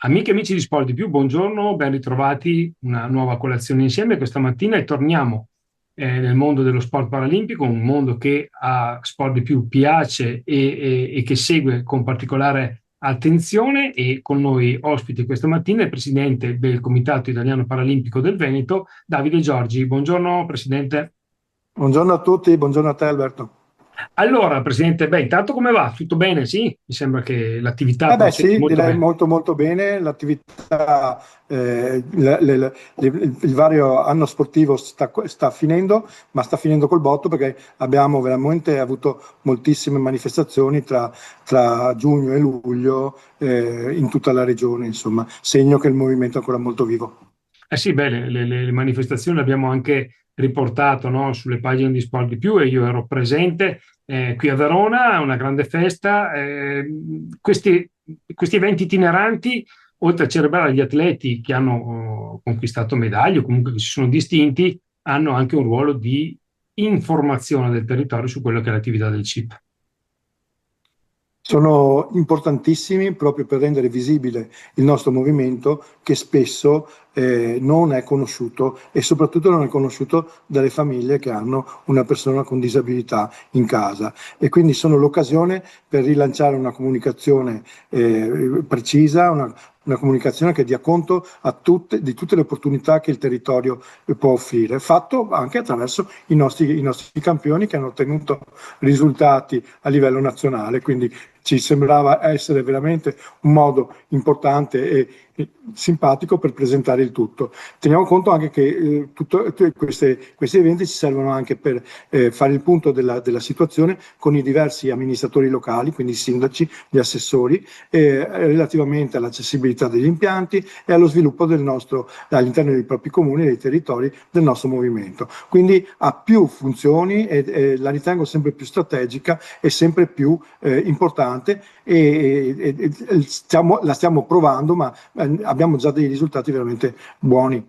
Amiche e amici di Sport di Più, buongiorno, ben ritrovati, una nuova colazione insieme questa mattina e torniamo nel mondo dello sport paralimpico, un mondo che a Sport di Più piace e che segue con particolare attenzione, e con noi ospite questa mattina il presidente del Comitato Italiano Paralimpico del Veneto, Davide Giorgi. Buongiorno Presidente. Buongiorno a tutti, buongiorno a te Alberto. Allora Presidente, intanto come va? Tutto bene? Sì? Mi sembra che l'attività proceda Sì, molto direi bene. molto molto bene, l'attività, il vario anno sportivo sta finendo, ma sta finendo col botto perché abbiamo veramente avuto moltissime manifestazioni tra giugno e luglio in tutta la regione, insomma, segno che il movimento è ancora molto vivo. Eh sì, le manifestazioni le abbiamo anche riportato, no, sulle pagine di Sport di Più, e io ero presente qui a Verona, una grande festa. Questi eventi itineranti, oltre a celebrare gli atleti che hanno conquistato medaglie o comunque che si sono distinti, hanno anche un ruolo di informazione del territorio su quello che è l'attività del CIP. Sono importantissimi proprio per rendere visibile il nostro movimento che spesso non è conosciuto e soprattutto non è conosciuto dalle famiglie che hanno una persona con disabilità in casa, e quindi sono l'occasione per rilanciare una comunicazione precisa, una comunicazione che dia conto di tutte le opportunità che il territorio può offrire, fatto anche attraverso i nostri campioni che hanno ottenuto risultati a livello nazionale, quindi ci sembrava essere veramente un modo importante e simpatico per presentare il tutto. Teniamo conto anche che tutti questi eventi ci servono anche per fare il punto della situazione con i diversi amministratori locali, quindi i sindaci, gli assessori, relativamente all'accessibilità degli impianti e allo sviluppo all'interno dei propri comuni e dei territori del nostro movimento. Quindi ha più funzioni e la ritengo sempre più strategica e sempre più importante, la stiamo provando, ma abbiamo già dei risultati veramente buoni.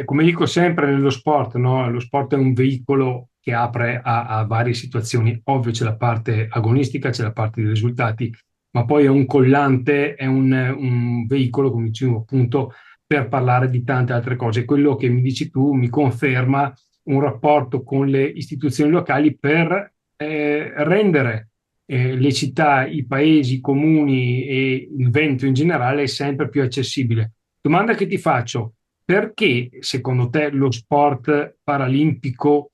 Come dico sempre nello sport, no? Lo sport è un veicolo che apre a varie situazioni. Ovvio c'è la parte agonistica, c'è la parte dei risultati, ma poi è un collante, è un veicolo, come dicevo appunto, per parlare di tante altre cose. Quello che mi dici tu mi conferma un rapporto con le istituzioni locali per rendere le città, i paesi, i comuni e il Veneto in generale sempre più accessibile. Domanda che ti faccio: perché secondo te lo sport paralimpico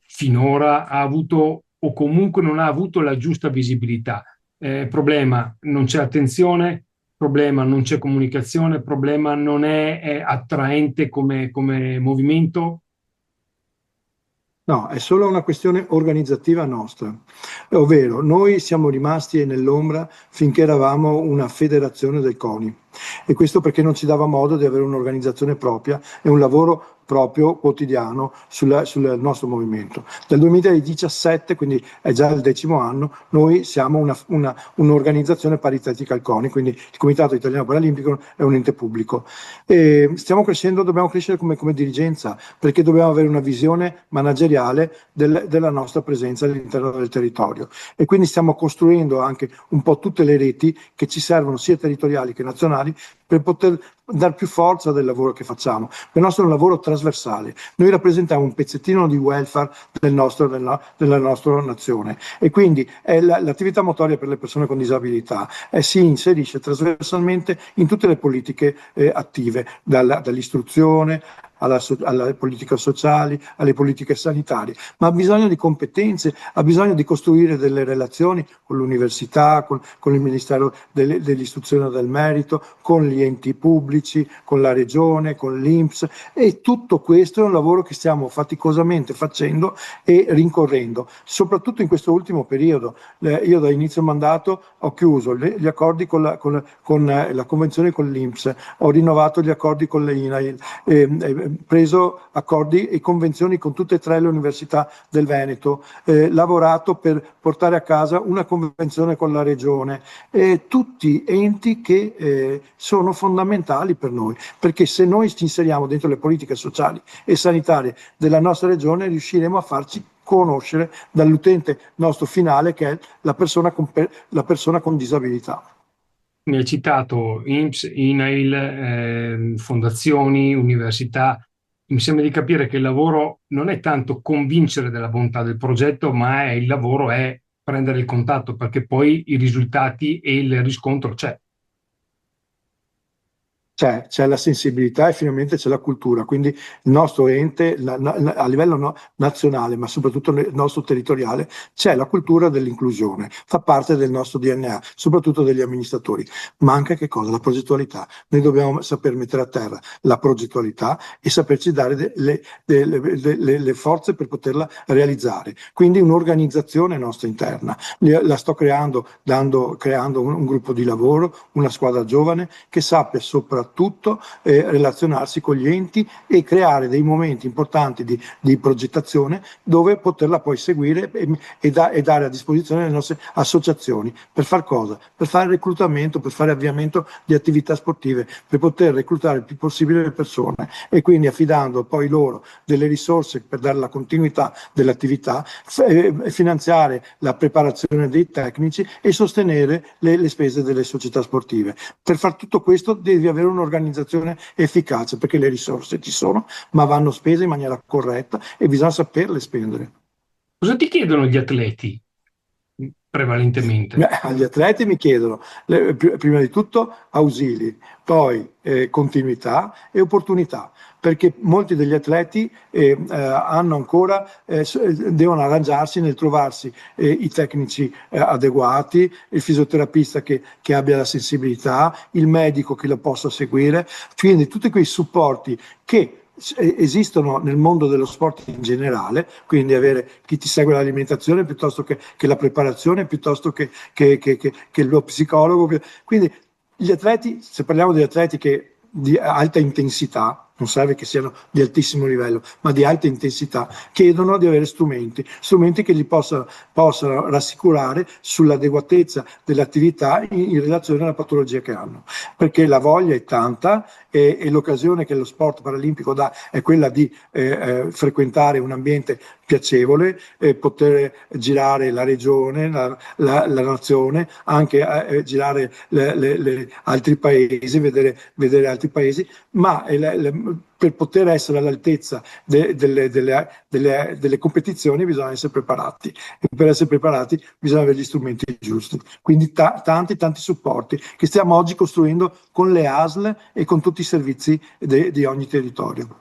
finora ha avuto o comunque non ha avuto la giusta visibilità? Problema: non c'è attenzione, problema: non c'è comunicazione, problema: non è attraente come movimento. No, è solo una questione organizzativa nostra, ovvero noi siamo rimasti nell'ombra finché eravamo una federazione del CONI, e questo perché non ci dava modo di avere un'organizzazione propria e un lavoro proprio quotidiano sul nostro movimento. Dal 2017, quindi è già il 10° anno, noi siamo un'organizzazione paritetica al CONI, quindi il Comitato Italiano Paralimpico è un ente pubblico. E stiamo crescendo, dobbiamo crescere come dirigenza, perché dobbiamo avere una visione manageriale della nostra presenza all'interno del territorio, e quindi stiamo costruendo anche un po' tutte le reti che ci servono, sia territoriali che nazionali, per poter dar più forza del lavoro che facciamo. Il nostro è un lavoro trasversale, noi rappresentiamo un pezzettino di welfare della nostra nazione, e quindi l'attività motoria per le persone con disabilità si inserisce trasversalmente in tutte le politiche attive, dall'istruzione alle politiche sociali, alle politiche sanitarie, ma ha bisogno di competenze, ha bisogno di costruire delle relazioni con l'università, con il Ministero dell'Istruzione e del Merito, con gli enti pubblici, con la Regione, con l'INPS, e tutto questo è un lavoro che stiamo faticosamente facendo e rincorrendo, soprattutto in questo ultimo periodo. Io da inizio mandato ho chiuso gli accordi con la convenzione con l'INPS, ho rinnovato gli accordi con le INAIL, preso accordi e convenzioni con tutte e tre le università del Veneto, lavorato per portare a casa una convenzione con la Regione, tutti enti che sono fondamentali per noi, perché se noi ci inseriamo dentro le politiche sociali e sanitarie della nostra regione riusciremo a farci conoscere dall'utente nostro finale, che è la persona con disabilità. mi hai citato INPS, INAIL, fondazioni, università. Mi sembra di capire che il lavoro non è tanto convincere della bontà del progetto, ma il lavoro è prendere il contatto, perché poi i risultati e il riscontro c'è. C'è la sensibilità e finalmente c'è la cultura, quindi il nostro ente a livello nazionale, ma soprattutto nel nostro territoriale, c'è la cultura dell'inclusione, fa parte del nostro DNA, soprattutto degli amministratori. Manca che cosa? La progettualità. Noi dobbiamo saper mettere a terra la progettualità e saperci dare le forze per poterla realizzare. Quindi un'organizzazione nostra interna. La sto creando, creando un gruppo di lavoro, una squadra giovane che sappia soprattutto relazionarsi con gli enti e creare dei momenti importanti di progettazione dove poterla poi seguire e dare a disposizione le nostre associazioni. Per far cosa? Per fare reclutamento, per fare avviamento di attività sportive, per poter reclutare il più possibile le persone e quindi affidando poi loro delle risorse per dare la continuità dell'attività, finanziare la preparazione dei tecnici e sostenere le spese delle società sportive. Per far tutto questo devi avere un'organizzazione efficace perché le risorse ci sono, ma vanno spese in maniera corretta e bisogna saperle spendere. Cosa ti chiedono gli atleti prevalentemente? Agli atleti mi chiedono prima di tutto ausili, poi continuità e opportunità, perché molti degli atleti hanno ancora, devono arrangiarsi nel trovarsi i tecnici adeguati, il fisioterapista che abbia la sensibilità, il medico che lo possa seguire, quindi tutti quei supporti che esistono nel mondo dello sport in generale, quindi avere chi ti segue l'alimentazione piuttosto che la preparazione, piuttosto che lo psicologo. Quindi gli atleti, se parliamo di atleti di alta intensità, non serve che siano di altissimo livello, ma di alta intensità, chiedono di avere strumenti che li possano rassicurare sull'adeguatezza dell'attività in relazione alla patologia che hanno, perché la voglia è tanta e l'occasione che lo sport paralimpico dà è quella di frequentare un ambiente piacevole, poter girare la regione, la nazione, anche girare altri paesi, vedere altri paesi, ma per poter essere all'altezza delle competizioni bisogna essere preparati e per essere preparati bisogna avere gli strumenti giusti. Quindi tanti supporti che stiamo oggi costruendo con le ASL e con tutti i servizi di ogni territorio.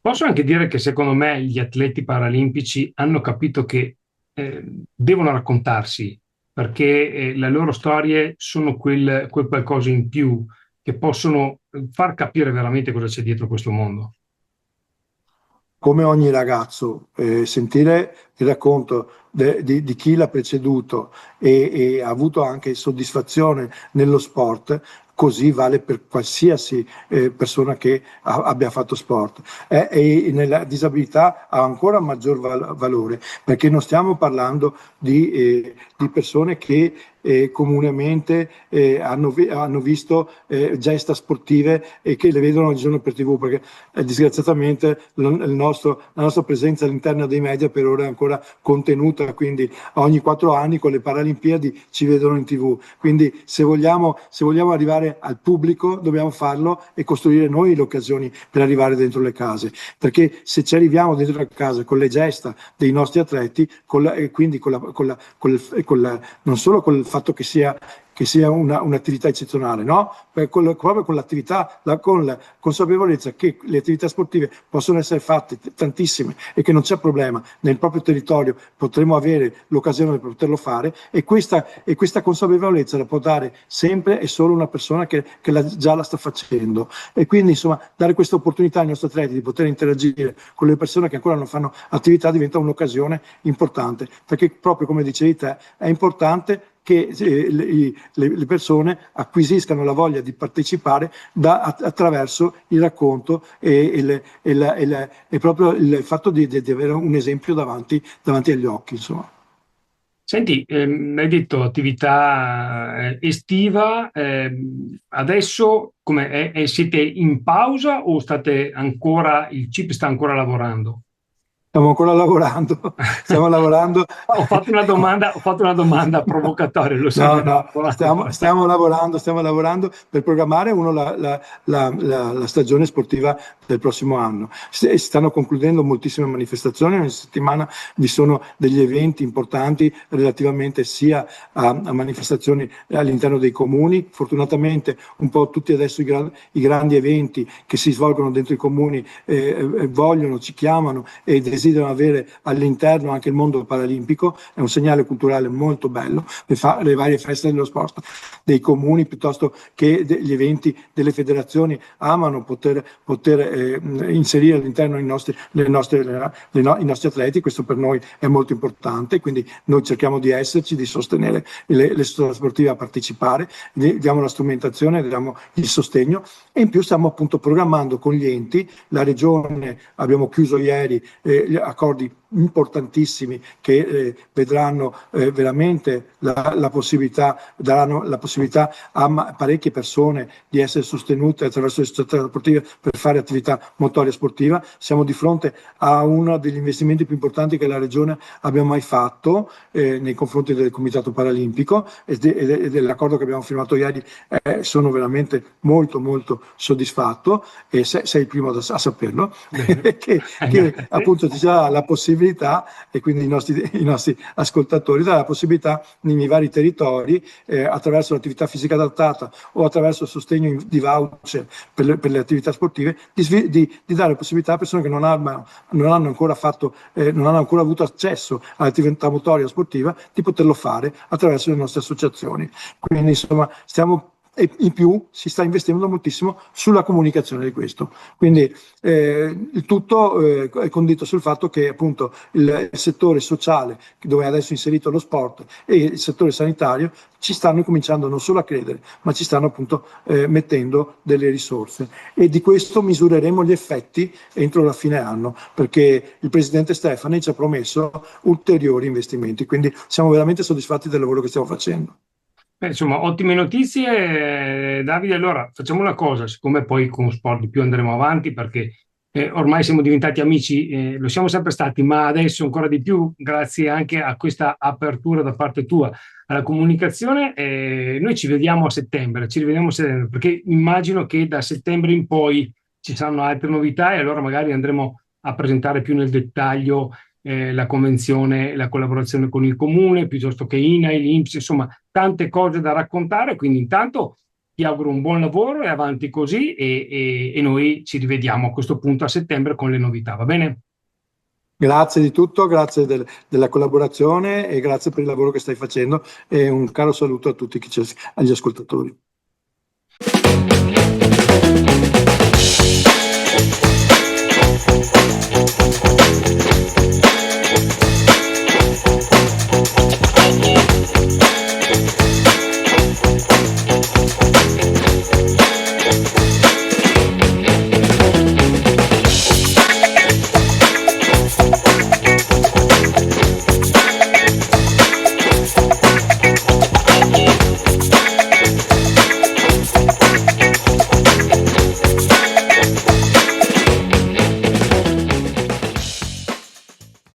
Posso anche dire che secondo me gli atleti paralimpici hanno capito che devono raccontarsi, perché le loro storie sono quel qualcosa in più che possono far capire veramente cosa c'è dietro questo mondo. Come ogni ragazzo, sentire il racconto di chi l'ha preceduto e ha avuto anche soddisfazione nello sport, così vale per qualsiasi persona che abbia fatto sport. E nella disabilità ha ancora maggior valore, perché non stiamo parlando di persone che comunemente hanno visto gesta sportive e che le vedono ogni giorno per TV, perché disgraziatamente la nostra presenza all'interno dei media per ora è ancora contenuta, quindi ogni 4 anni con le Paralimpiadi ci vedono in TV. Quindi se vogliamo arrivare al pubblico dobbiamo farlo e costruire noi le occasioni per arrivare dentro le case, perché se ci arriviamo dentro le case con le gesta dei nostri atleti, e quindi non solo con il fatto che sia un'attività eccezionale, no? Proprio con l'attività, con la consapevolezza che le attività sportive possono essere fatte tantissime e che non c'è problema, nel proprio territorio potremo avere l'occasione per poterlo fare e questa consapevolezza la può dare sempre e solo una persona che già la sta facendo. E quindi insomma dare questa opportunità ai nostri atleti di poter interagire con le persone che ancora non fanno attività diventa un'occasione importante, perché proprio come dicevi te è importante che le persone acquisiscano la voglia di partecipare attraverso il racconto e proprio il fatto di avere un esempio davanti agli occhi, insomma. Senti, hai detto attività estiva, adesso siete in pausa o state ancora, il CIP sta ancora lavorando? Stiamo ancora lavorando, stiamo lavorando. Ho fatto una domanda provocatoria, lo so No, che no, stiamo lavorando per programmare la stagione sportiva del prossimo anno. Si stanno concludendo moltissime manifestazioni, ogni settimana vi sono degli eventi importanti relativamente sia a manifestazioni all'interno dei comuni. Fortunatamente un po' tutti adesso i grandi eventi che si svolgono dentro i comuni vogliono, ci chiamano e desiderano avere all'interno anche il mondo paralimpico. È un segnale culturale molto bello. Le varie feste dello sport dei comuni piuttosto che degli eventi delle federazioni amano poter inserire all'interno i nostri atleti. Questo per noi è molto importante, quindi noi cerchiamo di esserci, di sostenere le società sportive a partecipare, diamo la strumentazione, diamo il sostegno e in più stiamo appunto programmando con gli enti. La regione, abbiamo chiuso ieri gli accordi importantissimi che vedranno veramente la possibilità, daranno la possibilità a parecchie persone di essere sostenute attraverso le società sportive per fare attività motoria sportiva. Siamo di fronte a uno degli investimenti più importanti che la regione abbia mai fatto nei confronti del Comitato Paralimpico e dell'accordo che abbiamo firmato ieri. Sono veramente molto molto soddisfatto e sei il primo a saperlo che appunto ci sarà la possibilità e quindi i nostri ascoltatori darà la possibilità nei vari territori attraverso l'attività fisica adattata o attraverso il sostegno di voucher per le attività sportive di dare la possibilità a persone che non hanno ancora non hanno ancora avuto accesso all'attività motoria sportiva di poterlo fare attraverso le nostre associazioni. Quindi insomma e in più si sta investendo moltissimo sulla comunicazione di questo. Quindi il tutto è condito sul fatto che appunto il settore sociale, dove è adesso inserito lo sport, e il settore sanitario ci stanno cominciando non solo a credere, ma ci stanno appunto mettendo delle risorse. E di questo misureremo gli effetti entro la fine anno, perché il presidente Stefani ci ha promesso ulteriori investimenti. Quindi siamo veramente soddisfatti del lavoro che stiamo facendo. Beh, insomma, ottime notizie, Davide. Allora, facciamo una cosa, siccome poi con Sport di più andremo avanti, perché ormai siamo diventati amici, lo siamo sempre stati, ma adesso ancora di più, grazie anche a questa apertura da parte tua alla comunicazione. Noi ci rivediamo a settembre, perché immagino che da settembre in poi ci saranno altre novità e allora magari andremo a presentare più nel dettaglio la convenzione, la collaborazione con il comune, piuttosto che INAIL, l'INPS, insomma, tante cose da raccontare. Quindi intanto ti auguro un buon lavoro e avanti così e noi ci rivediamo a questo punto a settembre con le novità, va bene? Grazie di tutto, grazie della collaborazione e grazie per il lavoro che stai facendo e un caro saluto a tutti agli ascoltatori.